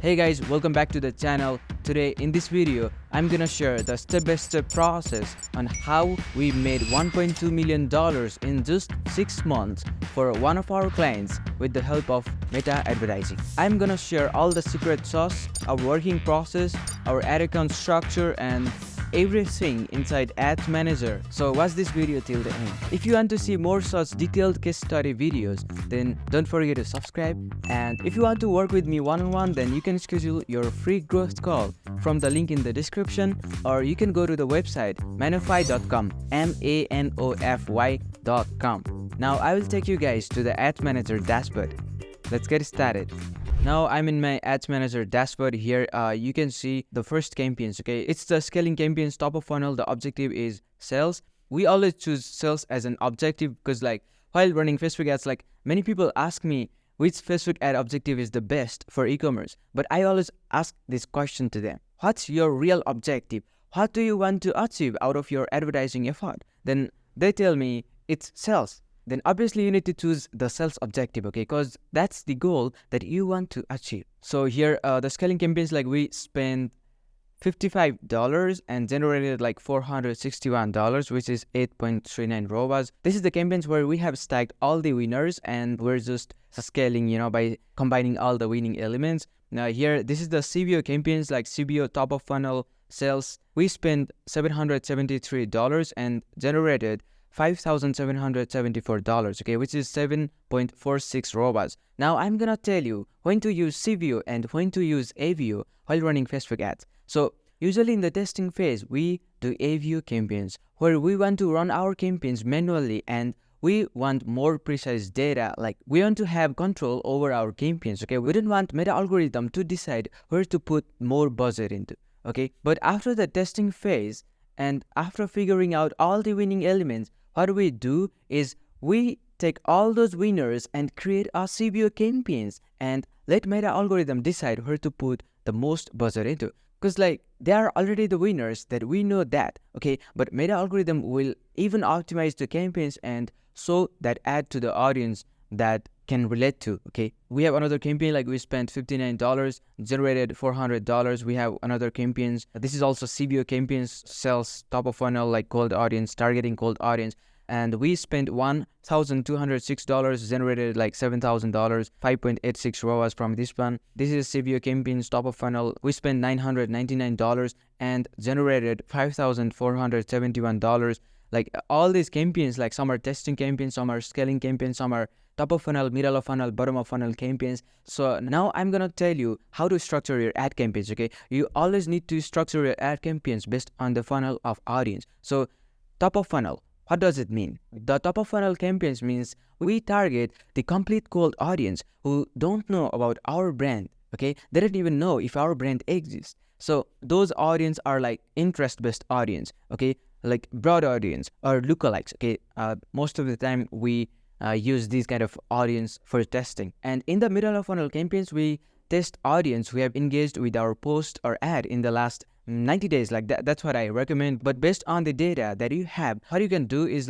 Hey guys, welcome back to the channel. Today in this video, I'm gonna share the step-by-step process on how we made $1.2 million in just 6 months for one of our clients with the help of meta advertising. I'm gonna share all the secret sauce, our working process, our ad account structure, and everything inside Ads Manager. So watch this video till the end. If you want to see more such detailed case study videos, then don't forget to subscribe. And if you want to work with me one-on-one, then you can schedule your free growth call from the link in the description, or you can go to the website manofy.com, manofy.com. Now I will take you guys to the Ads Manager dashboard. Let's get started. Now I'm in my Ads Manager dashboard. Here you can see the first campaigns. Okay, it's the scaling campaigns, top of funnel. The objective is sales. We always choose sales as an objective because while running Facebook ads, many people ask me which Facebook ad objective is the best for e-commerce. But I always ask this question to them: what's your real objective? What do you want to achieve out of your advertising effort? Then they tell me it's sales. Then obviously you need to choose the sales objective, okay, because that's the goal that you want to achieve. So here the scaling campaigns, we spent $55 and generated $461, which is 8.39 ROAS. This is the campaigns where we have stacked all the winners and we're just scaling, by combining all the winning elements. Now here, this is the CBO campaigns, like CBO top of funnel sales. We spent $773 and generated $5,774, okay, which is 7.46 ROAS. Now I'm gonna tell you when to use CBO and when to use AVO while running Facebook ads. So usually in the testing phase, we do AVO campaigns where we want to run our campaigns manually and we want more precise data. We want to have control over our campaigns, okay? We don't want meta algorithm to decide where to put more budget into, okay? But after the testing phase and after figuring out all the winning elements, what we do is we take all those winners and create our CBO campaigns and let meta algorithm decide where to put the most budget into. Because they are already the winners, that we know that, okay? But meta algorithm will even optimize the campaigns and show that ad to the audience that can relate to, okay? We have another campaign, we spent $59, generated $400. We have another campaigns. This is also CBO campaigns, sales, top of funnel, cold audience, targeting cold audience. And we spent $1,206, generated $7,000, 5.86 ROAS from this one. This is CBO campaigns, top of funnel. We spent $999 and generated $5,471. All these campaigns, some are testing campaigns, some are scaling campaigns, some are top of funnel, middle of funnel, bottom of funnel campaigns. So now I'm gonna tell you how to structure your ad campaigns, okay? You always need to structure your ad campaigns based on the funnel of audience. So top of funnel, what does it mean? The top of funnel campaigns means we target the complete cold audience who don't know about our brand, okay? They don't even know if our brand exists. So those audience are interest-based audience, okay? Broad audience or lookalikes, okay? Most of the time we use these kind of audience for testing. And in the middle of funnel campaigns, we test audience who have engaged with our post or ad in the last 90 days. That's what I recommend. But based on the data that you have, what you can do is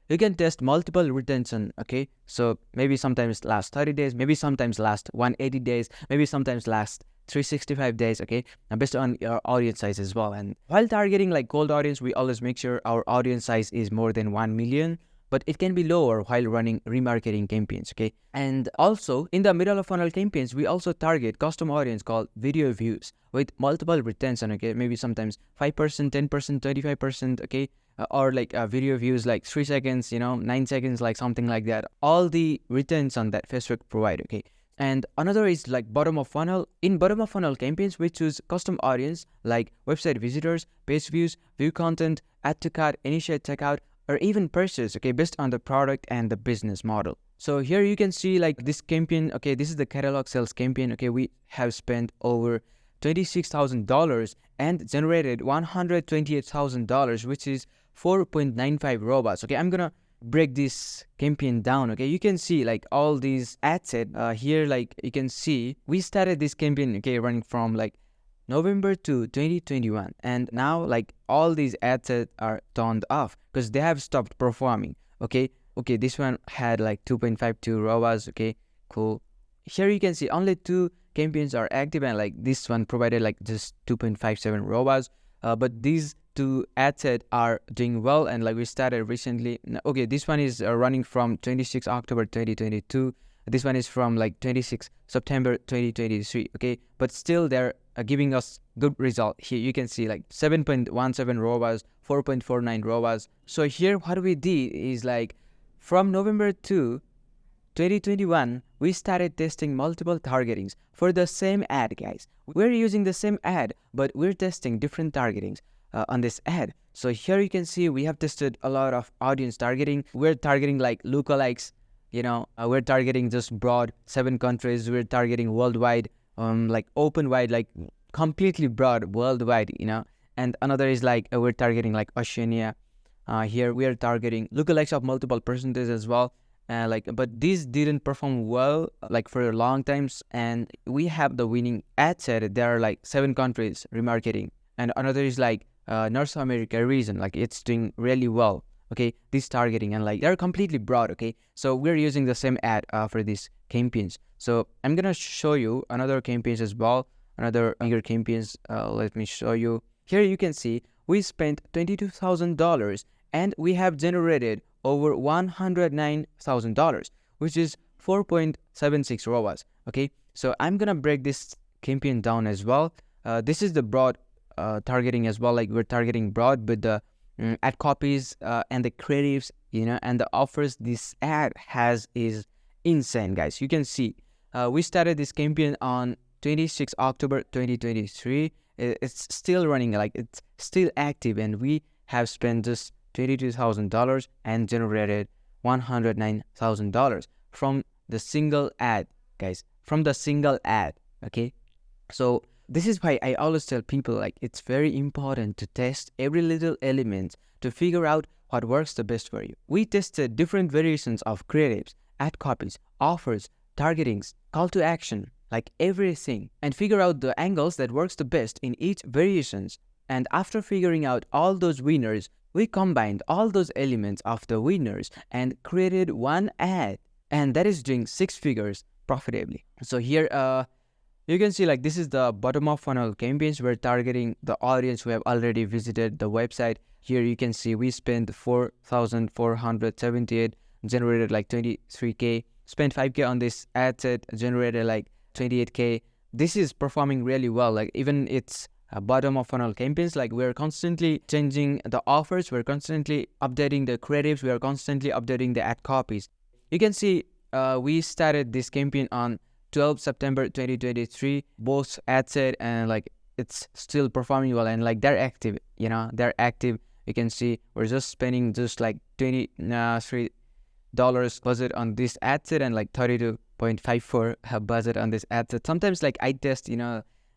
you can test multiple retention, okay? So maybe sometimes last 30 days, maybe sometimes last 180 days, maybe sometimes last 365 days, okay? Based on your audience size as well. And while targeting cold audience, we always make sure our audience size is more than 1 million. But it can be lower while running remarketing campaigns, okay? And also, in the middle of funnel campaigns, we also target custom audience called video views with multiple retention, okay? Maybe sometimes 5%, 10%, 25%, okay? Or video views 3 seconds, 9 seconds, something like that. All the retention that Facebook provide, okay? And another is bottom of funnel. In bottom of funnel campaigns, we choose custom audience like website visitors, page views, view content, add to cart, initiate checkout, or even purchase, okay, based on the product and the business model. So here you can see this campaign, okay, this is the catalog sales campaign, okay, we have spent over $26,000 and generated $128,000, which is 4.95 ROAS, okay? I'm gonna break this campaign down, okay? You can see all these ad set here, you can see we started this campaign, okay, running from November to 2021, and now all these ads are turned off because they have stopped performing, okay? This one had 2.52 ROAS, okay, cool. Here you can see only 2 campaigns are active, and like this one provided like just 2.57 ROAS. But these two ad set are doing well, and like we started recently. Okay, this one is running from 26 October 2022. This one is from like 26 September 2023. Okay, but still they're giving us good result. Here you can see like 7.17 ROAS, 4.49 ROAS. So here what we did is like from November 2 2021, we started testing multiple targetings for the same ad, guys. We're using the same ad, but we're testing different targetings on this ad. So here you can see we have tested a lot of audience targeting. We're targeting like lookalikes, we're targeting just broad 7 countries. We're targeting worldwide, like open wide, like completely broad worldwide, And another is like we're targeting like Oceania. Here we are targeting lookalikes of multiple percentages as well. But these didn't perform well like for a long times, and we have the winning ad set. There are like 7 countries remarketing, and another is like North America region, like it's doing really well. Okay, this targeting, and like they're completely broad. Okay, so we're using the same ad for these campaigns. So I'm gonna show you another campaigns as well, another bigger campaigns. Let me show you. Here you can see we spent $22,000 and we have generated over $109,000, which is 4.76 ROAS. Okay, so I'm gonna break this campaign down as well. This is the broad targeting as well. Like we're targeting broad, but the ad copies and the creatives, and the offers this ad has is insane, guys. You can see we started this campaign on 26 October 2023. It's still running, like it's still active, and we have spent just $22,000 and generated $109,000 from the single ad, guys, from the single ad. Okay, so this is why I always tell people like it's very important to test every little element to figure out what works the best for you. We tested different variations of creatives, ad copies, offers, targetings, call to action, like everything, and figure out the angles that works the best in each variations. And after figuring out all those winners, we combined all those elements of the winners and created one ad, and that is doing 6 figures profitably. So here you can see like this is the bottom of funnel campaigns. We're targeting the audience who have already visited the website. Here you can see we spent 4,478, generated like 23K, spent 5K on this ad set, generated like 28K. This is performing really well. Like even it's bottom of funnel campaigns, like we're constantly changing the offers, we're constantly updating the creatives, we are constantly updating the ad copies. You can see we started this campaign on 12 September 2023, both ad set, and like it's still performing well, and like they're active, they're active. You can see we're just spending just like $23 budget on this ad set, and like 32.54 budget on this ad set. Sometimes like I test,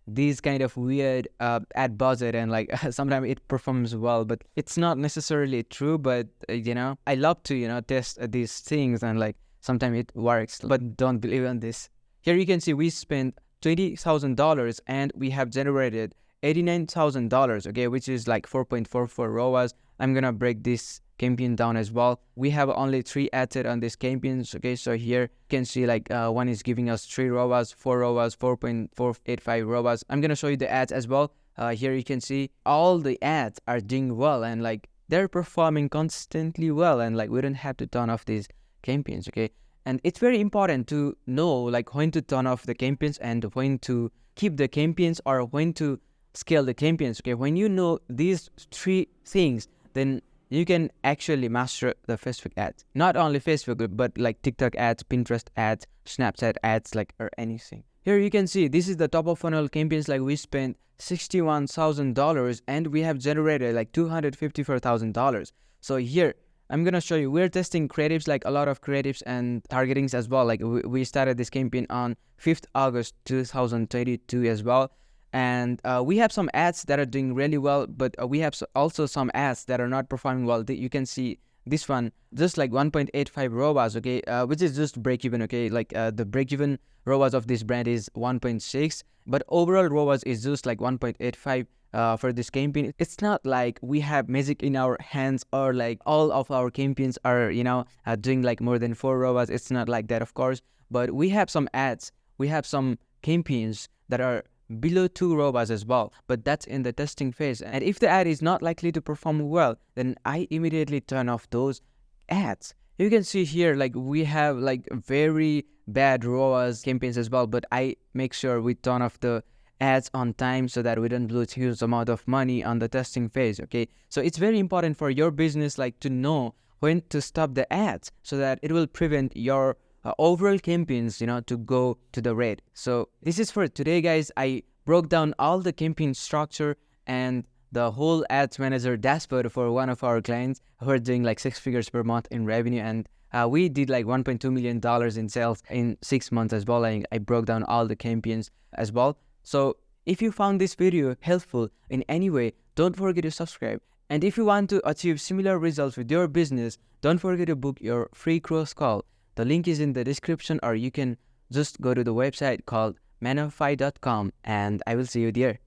these kind of weird ad budget, and like sometimes it performs well, but it's not necessarily true. But I love to test these things, and like sometimes it works, but don't believe in this. Here you can see we spent $20,000 and we have generated $89,000, okay, which is like 4.44 ROAS. I'm gonna break this campaign down as well. We have only 3 ad set on this campaigns, okay. So here you can see like one is giving us 3 ROAS, 4 ROAS, 4.485 ROAS. I'm gonna show you the ads as well. Here you can see all the ads are doing well, and like they're performing constantly well, and like we don't have to turn off these campaigns, okay. And it's very important to know like when to turn off the campaigns and when to keep the campaigns, or when to scale the campaigns, okay. When you know these 3 things, then you can actually master the Facebook ads. Not only Facebook, but like TikTok ads, Pinterest ads, Snapchat ads, like, or anything. Here you can see this is the top of funnel campaigns. Like we spent $61,000 and we have generated like $254,000. So here I'm gonna show you, we're testing creatives, like a lot of creatives and targetings as well. Like we started this campaign on 5th August 2022 as well. And we have some ads that are doing really well, but we have also some ads that are not performing well. You can see this one just like 1.85 ROAS, okay, which is just break even, okay. Like the break even ROAS of this brand is 1.6, but overall ROAS is just like 1.85 for this campaign. It's not like we have magic in our hands, or like all of our campaigns are doing like more than 4 ROAS. It's not like that, of course, but we have some ads, we have some campaigns that are below 2 ROAS as well, but that's in the testing phase. And if the ad is not likely to perform well, then I immediately turn off those ads. You can see here, like, we have like very bad ROAS campaigns as well, but I make sure we turn off the ads on time so that we don't lose huge amount of money on the testing phase. Okay, so it's very important for your business, like, to know when to stop the ads so that it will prevent your overall campaigns, to go to the red. So this is for today, guys. I broke down all the campaign structure and the whole ads manager dashboard for one of our clients who are doing like 6 figures per month in revenue, and we did like $1.2 million in sales in 6 months as well. I broke down all the campaigns as well. So if you found this video helpful in any way, don't forget to subscribe. And if you want to achieve similar results with your business, don't forget to book your free cross call. The link is in the description, or you can just go to the website called manify.com, and I will see you there.